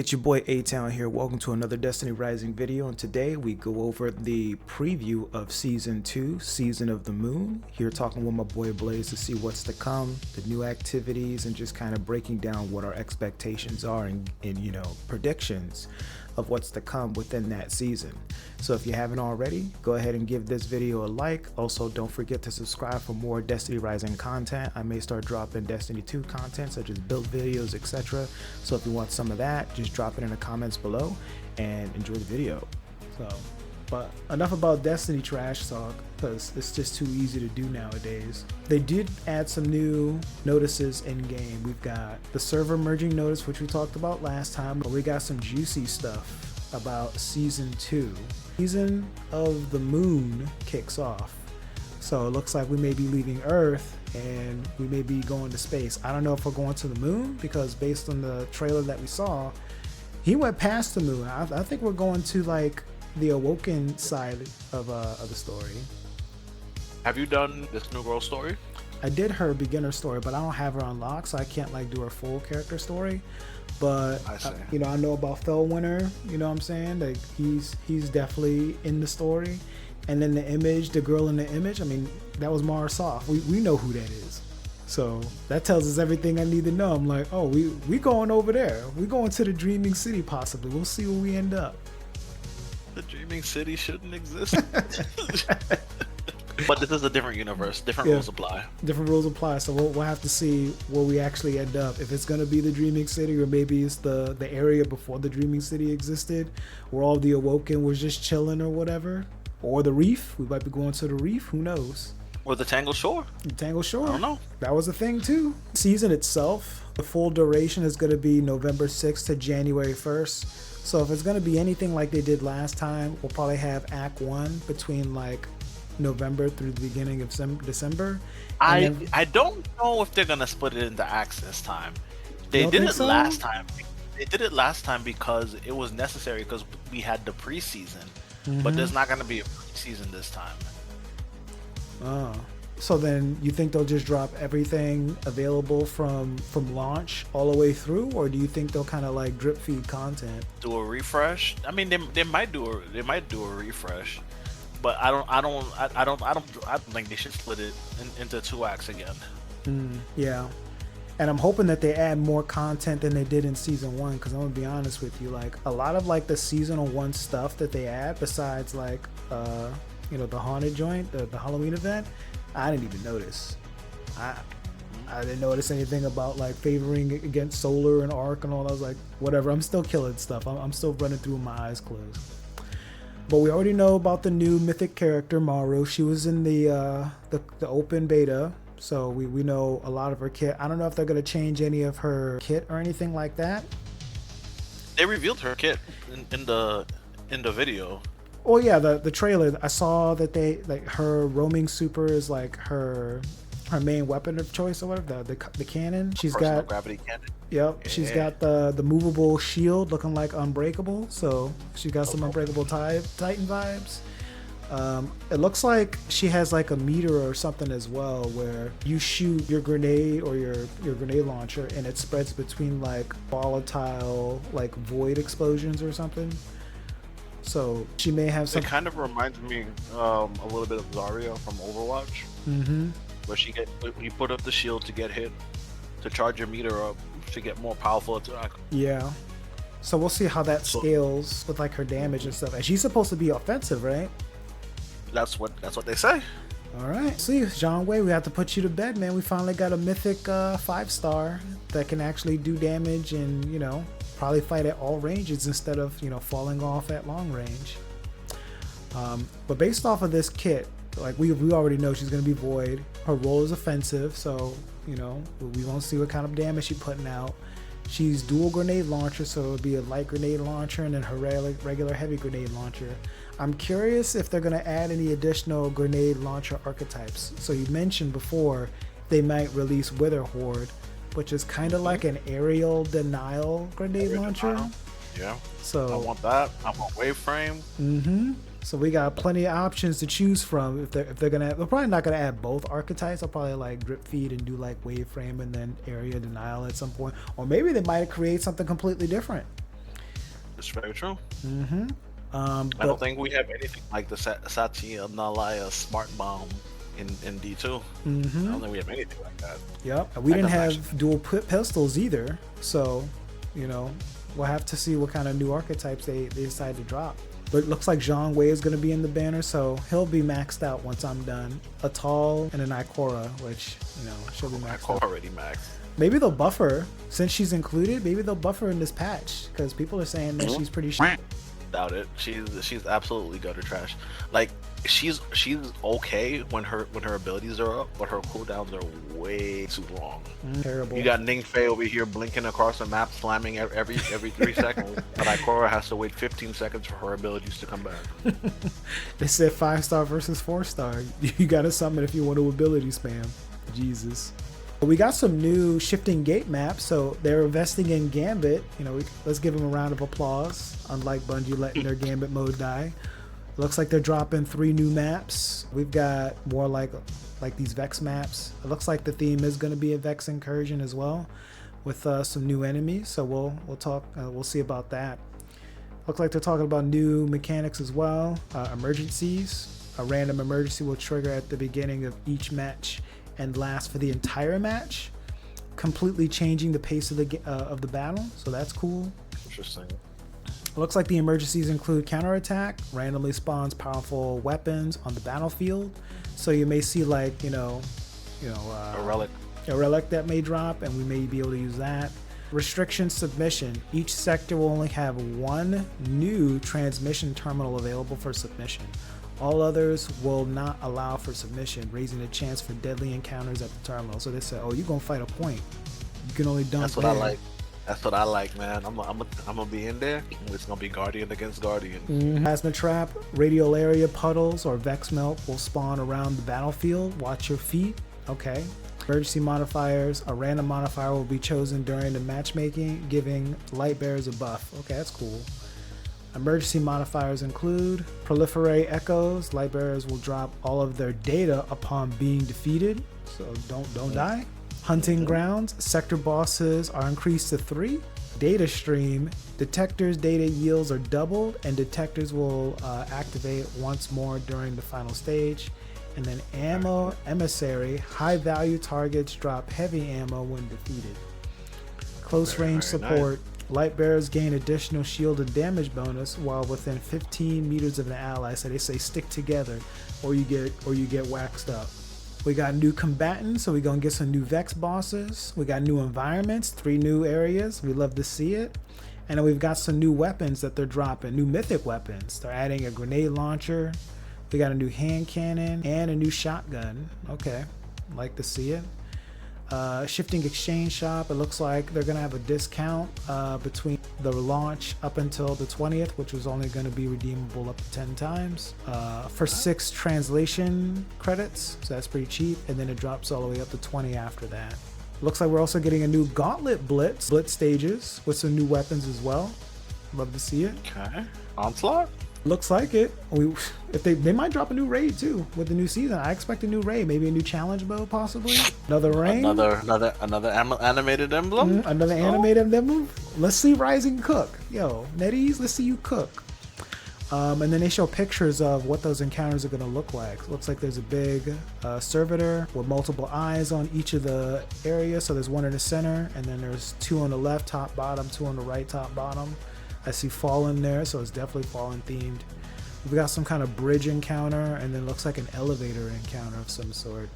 It's your boy A-Town here. Welcome to another Destiny Rising video, and today we go over the preview of Season 2, Season of the Moon. Here talking with my boy Blaze to see what's to come, the new activities, and just kind of breaking down what our expectations are and predictions of what's to come within that season. So if you haven't already, go ahead and give this video a like. Also, don't forget to subscribe for more Destiny Rising content. I may start dropping Destiny 2 content such as build videos, etc. So if you want some of that, just drop it in the comments below and enjoy the video. But enough about Destiny trash talk, because it's just too easy to do nowadays. They did add some new notices in game. We've got the server merging notice, which we talked about last time, but we got some juicy stuff about Season 2. Season of the Moon kicks off. So it looks like we may be leaving Earth and we may be going to space. I don't know if we're going to the moon, because based on the trailer that we saw, he went past the moon. I think we're going to like the Awoken side of the story. Have you done this new girl story? I did her beginner story, but I don't have her unlocked, so I can't like do her full character story. But I know about Fellwinter. You know what I'm saying? Like he's definitely in the story. And then the image, the girl in the image, I mean, that was Maru. We know who that is. So that tells us everything I need to know. I'm like, oh, we going over there. We going to the Dreaming City possibly. We'll see where we end up. The Dreaming City shouldn't exist. But this is a different universe. Different rules apply. Different rules apply. So we'll have to see where we actually end up. If it's going to be the Dreaming City, or maybe it's the area before the Dreaming City existed, where all the Awoken was just chilling or whatever. Or the Reef. We might be going to the Reef. Who knows? Or the Tangled Shore. The Tangled Shore. I don't know. That was a thing too. Season itself, the full duration is going to be November 6th to January 1st. So if it's going to be anything like they did last time, we'll probably have Act 1 between like November through the beginning of December. I don't know if they're going to split it into acts this time. They did it last time. They did it last time because it was necessary, because we had the preseason. But there's not going to be a preseason this time. Oh. So then you think they'll just drop everything available from launch all the way through, or do you think they'll kind of like drip feed content? Do a refresh? I mean, they might do a refresh, but I don't think they should split it into 2 acts again. Yeah. And I'm hoping that they add more content than they did in Season 1, because I'm gonna be honest with you, like a lot of like the Seasonal 1 stuff that they add, besides like the haunted joint, the Halloween event, I didn't even notice. I didn't notice anything about like favoring against solar and arc and all that. I was like, whatever, I'm still killing stuff. I'm still running through with my eyes closed. But we already know about the new mythic character, Maru. She was in the open beta. So we know a lot of her kit. I don't know if they're going to change any of her kit or anything like that. They revealed her kit in the video. Oh yeah, the trailer. I saw that they like her roaming super is like her main weapon of choice or whatever. The cannon. She's got gravity cannon. Yep. Yeah. She's got the movable shield looking like Unbreakable. So she's got some Unbreakable Titan vibes. It looks like she has like a meter or something as well, where you shoot your grenade or your grenade launcher and it spreads between like volatile like void explosions or something. So she may have some. It kind of reminds me a little bit of Zarya from Overwatch, where you put up the shield to get hit, to charge your meter up to get more powerful attack. Yeah. So we'll see how that scales with like her damage and stuff. And she's supposed to be offensive, right? That's what they say. All right. See, John Way, we have to put you to bed, man. We finally got a mythic 5-star that can actually do damage and probably fight at all ranges instead of falling off at long range. But based off of this kit, like we already know she's gonna be void. Her role is offensive, so we won't see what kind of damage she's putting out. She's dual grenade launcher, so it would be a light grenade launcher and then her regular heavy grenade launcher. I'm curious if they're gonna add any additional grenade launcher archetypes. So you mentioned before they might release Wither Horde, which is kind of like an aerial denial grenade launcher. Yeah. So I want that. I want Waveframe. So we got plenty of options to choose from. If they're gonna, they're probably not gonna add both archetypes. They'll probably like drip feed and do like wave frame and then area denial at some point, or maybe they might create something completely different. It's very true. I But don't think we have anything like the Satya Nalaya Smart Bomb in D2. I don't think we have anything like that. Yep, we didn't have dual pistols either, so you know we'll have to see what kind of new archetypes they decide to drop. But it looks like Zhang Wei is going to be in the banner, so he'll be maxed out once I'm done. A Tall and an Ikora, which she'll be maxed out. Already maxed. Maybe they'll buff her since she's included. Maybe they'll buff her in this patch because people are saying that she's pretty shit. Doubt it. She's absolutely gutter trash. Like she's okay when her abilities are up, but her cooldowns are way too long. Terrible. You got Ning Fei over here blinking across the map, slamming every 3 seconds, but Ikora has to wait 15 seconds for her abilities to come back. They said 5-star versus 4-star. You gotta summon if you want to ability spam. Jesus. We got some new shifting gate maps, so they're investing in Gambit. Let's give them a round of applause. Unlike Bungie letting their Gambit mode die, looks like they're dropping 3 new maps. We've got more like these Vex maps. It looks like the theme is going to be a Vex incursion as well, with some new enemies. So we'll see about that. Looks like they're talking about new mechanics as well. Emergencies. A random emergency will trigger at the beginning of each match and last for the entire match, completely changing the pace of the battle. So that's cool. Interesting. Looks like the emergencies include counterattack, randomly spawns powerful weapons on the battlefield. So you may see a relic that may drop, and we may be able to use that. Restriction submission. Each sector will only have 1 new transmission terminal available for submission. All others will not allow for submission, raising the chance for deadly encounters at the terminal. So they said, "Oh, you're gonna fight a point. You can only dump." That's what I like. That's what I like, man. I'm gonna be in there. It's gonna be Guardian against Guardian. Plasma trap, radial area puddles, or Vex melt will spawn around the battlefield. Watch your feet. Okay. Emergency modifiers. A random modifier will be chosen during the matchmaking, giving light bearers a buff. Okay, that's cool. Emergency modifiers include proliferate echoes. Light bearers will drop all of their data upon being defeated, so don't die. Hunting grounds. Sector bosses are increased to 3. Data stream. Detectors' data yields are doubled, and detectors will activate once more during the final stage. And then ammo emissary. High value targets drop heavy ammo when defeated. Close range support. Nice. Light bearers gain additional shield and damage bonus while within 15 meters of an ally. So they say stick together, or you get waxed up. We got new combatants, so we're gonna get some new Vex bosses. We got new environments, 3 new areas. We love to see it. And then we've got some new weapons that they're dropping, new mythic weapons. They're adding a grenade launcher. We got a new hand cannon and a new shotgun. Okay, like to see it. Shifting exchange shop. It looks like they're gonna have a discount between the launch up until the 20th, which was only going to be redeemable up to 10 times for 6 translation credits. So that's pretty cheap, and then it drops all the way up to 20 after that. Looks like we're also getting a new Gauntlet Blitz stages with some new weapons as well. Love to see it. Okay. Onslaught? Looks like it. If they might drop a new raid too with the new season. I expect a new raid, maybe a new challenge mode, possibly. Another raid. Another animated emblem. Another animated emblem. Let's see Rising cook. Yo, NetEase, let's see you cook. And then they show pictures of what those encounters are going to look like. Looks like there's a big servitor with multiple eyes on each of the areas. So there's one in the center, and then there's 2 on the left, top, bottom, 2 on the right, top, bottom. I see Fallen there, so it's definitely Fallen themed. We've got some kind of bridge encounter, and then looks like an elevator encounter of some sort.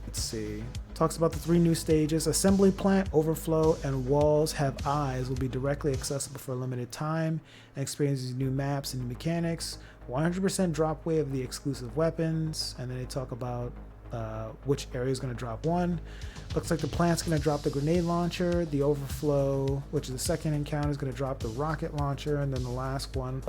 Let's see. Talks about the 3 new stages. Assembly plant, overflow, and walls have eyes will be directly accessible for a limited time and experience these new maps and new mechanics. 100% drop weight of the exclusive weapons, and then they talk about which area is going to drop one. Looks like the plant's going to drop the grenade launcher. The overflow, which is the second encounter, is going to drop the rocket launcher. And then the last one,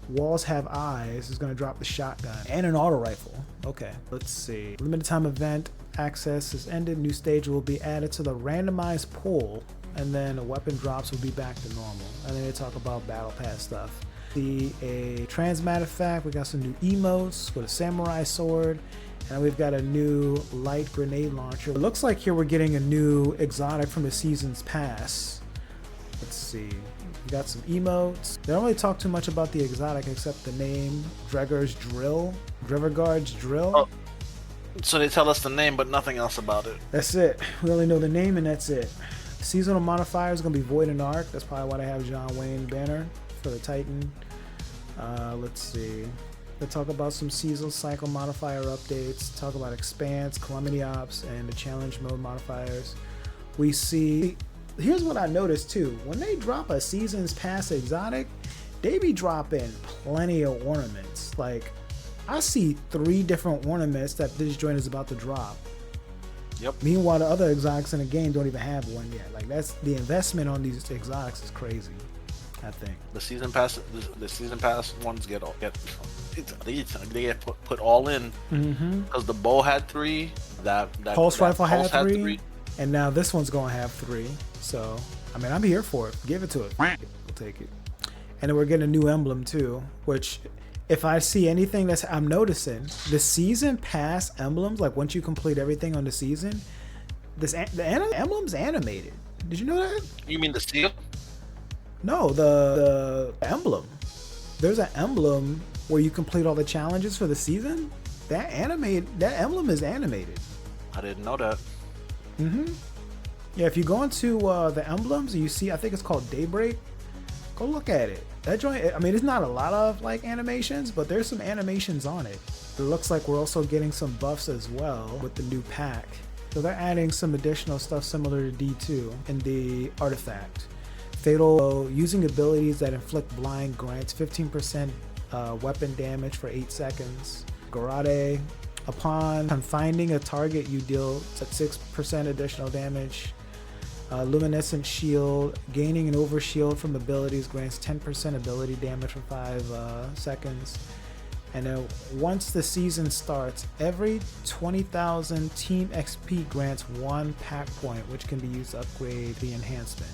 walls have eyes, is going to drop the shotgun and an auto rifle. Okay, let's see. Limited time event access is ended. New stage will be added to the randomized pool. And then the weapon drops will be back to normal. And then they talk about battle pass stuff. See a transmat effect. We got some new emotes with a samurai sword. And we've got a new light grenade launcher. It looks like here we're getting a new exotic from the season's pass. Let's see. You got some emotes. They don't really talk too much about the exotic except the name Dregar's Drill. Dregar's Drill. Oh, so they tell us the name, but nothing else about it. That's it. We only know the name and that's it. Seasonal modifier is going to be Void and Arc. That's probably why they have John Wayne banner for the Titan. Let's see. They talk about some seasonal cycle modifier updates. Talk about Expanse, Calamity Ops, and the challenge mode modifiers. We see... Here's what I noticed too. When they drop a Seasons Pass exotic, they be dropping plenty of ornaments. Like, I see 3 different ornaments that this joint is about to drop. Yep. Meanwhile, the other exotics in the game don't even have one yet. Like, that's the investment on these exotics is crazy. I think the season pass ones they get put all in because the bow had 3, that Pulse Rifle had 3, and now this one's gonna have 3. So I mean, I'm here for it. Give it to it. We'll take it. And then we're getting a new emblem too, which if I see anything that's I'm noticing the season pass emblems, like once you complete everything on the season, the emblem's animated. Did you know that? You mean the seal? No, the emblem. There's an emblem where you complete all the challenges for the season. That emblem is animated. I didn't know that. Yeah, if you go into the emblems, you see, I think it's called Daybreak. Go look at it. That joint, I mean, it's not a lot of like animations, but there's some animations on it. It looks like we're also getting some buffs as well with the new pack. So they're adding some additional stuff similar to D2 in the artifact. Fatal, using abilities that inflict blind grants 15% weapon damage for 8 seconds. Garade, upon confining a target, you deal 6% additional damage. Luminescent shield, gaining an overshield from abilities grants 10% ability damage for 5 seconds. And then once the season starts, every 20,000 team XP grants 1 pack point, which can be used to upgrade the enhancement.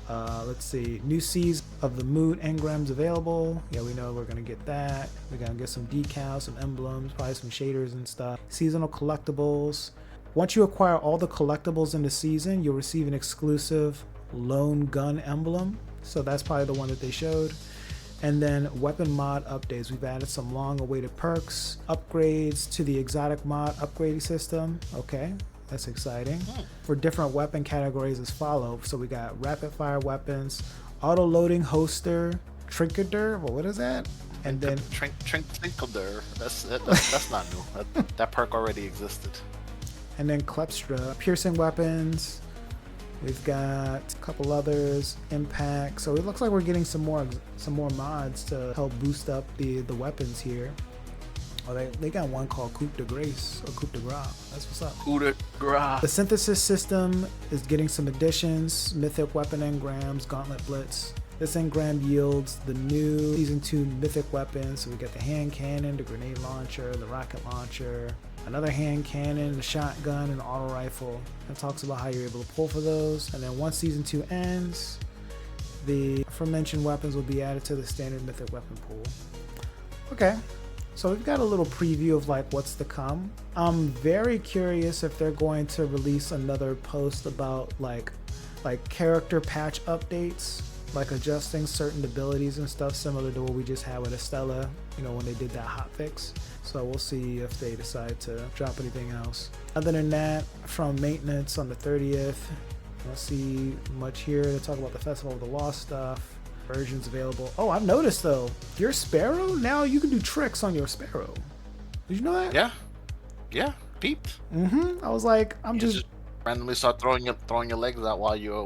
Let's see, new season of the Moon engrams available. Yeah, we know we're gonna get that. We're gonna get some decals, some emblems, probably some shaders and stuff. Seasonal collectibles. Once you acquire all the collectibles in the season, you'll receive an exclusive lone gun emblem. So that's probably the one that they showed. And then weapon mod updates. We've added some long awaited perks, upgrades to the exotic mod upgrading system. Okay. That's exciting. For different weapon categories as follows. So we got rapid fire weapons, auto loading holster, trinketer. Well, what is that? And then trinketer. That's not new. That perk already existed. And then klepstra, piercing weapons. We've got a couple others, impact. So it looks like we're getting some more mods to help boost up the weapons here. Oh, they got one called Coup de Grace or Coup de Grace. That's what's up. Coup de Grace. The synthesis system is getting some additions. Mythic weapon engrams, Gauntlet Blitz. This engram yields the new Season 2 mythic weapons. So we got the hand cannon, the grenade launcher, the rocket launcher, another hand cannon, the shotgun, and the auto rifle. It talks about how you're able to pull for those. And then once Season 2 ends, the aforementioned weapons will be added to the standard mythic weapon pool. Okay. So we've got a little preview of like what's to come. I'm very curious if they're going to release another post about like character patch updates, like adjusting certain abilities and stuff similar to what we just had with Estella, you know, when they did that hotfix. So we'll see if they decide to drop anything else. Other than that, from maintenance on the 30th, I don't see much here to talk about the Festival of the Lost stuff. Versions available. Oh, I've noticed though, your Sparrow, now you can do tricks on your Sparrow. Did you know that? Yeah, peeped. I was like, I'm just randomly start throwing your legs out while you're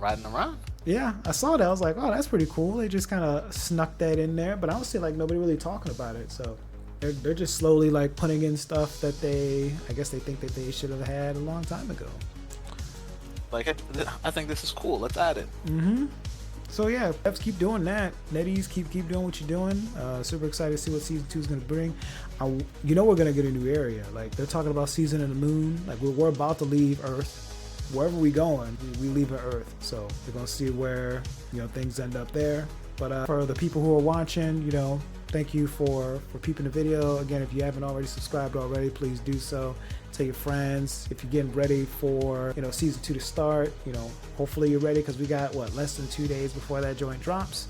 riding around. Yeah, I saw that. I was like, oh, that's pretty cool. They just kind of snuck that in there, but I don't see like nobody really talking about it. So they're just slowly like putting in stuff that I guess they think that they should have had a long time ago. Like, I think this is cool. Let's add it. So yeah, Devs keep doing that. NetEase keep doing what you're doing. Super excited to see what Season 2 is going to bring. You know we're going to get a new area. Like they're talking about Season of the Moon. Like we're about to leave Earth. Wherever we going, we leave Earth. So we're going to see where, you know, things end up there. But for the people who are watching, you know, thank you for peeping the video. Again, if you haven't already subscribed already, please do so. Tell your friends. If you're getting ready for, you know, season 2 to start, you know, hopefully you're ready, because we got what, less than 2 days before that joint drops.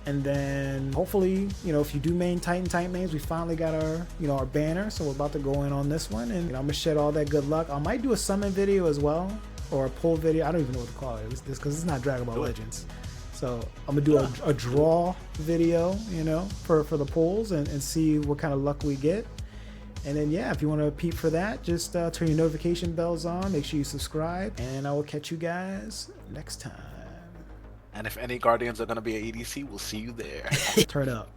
And then hopefully, you know, if you do main Titan mains, we finally got our, you know, our banner. So we're about to go in on this one, and, you know, I'm gonna shed all that good luck. I might do a summon video as well, or a pull video. I don't even know what to call it. It's this, because it's not Dragon Ball Legends. So I'm gonna do a draw video, you know, for the pulls, and see what kind of luck we get. And then, yeah, if you want to peep for that, just turn your notification bells on. Make sure you subscribe, and I will catch you guys next time. And if any Guardians are going to be at EDC, we'll see you there. Turn up.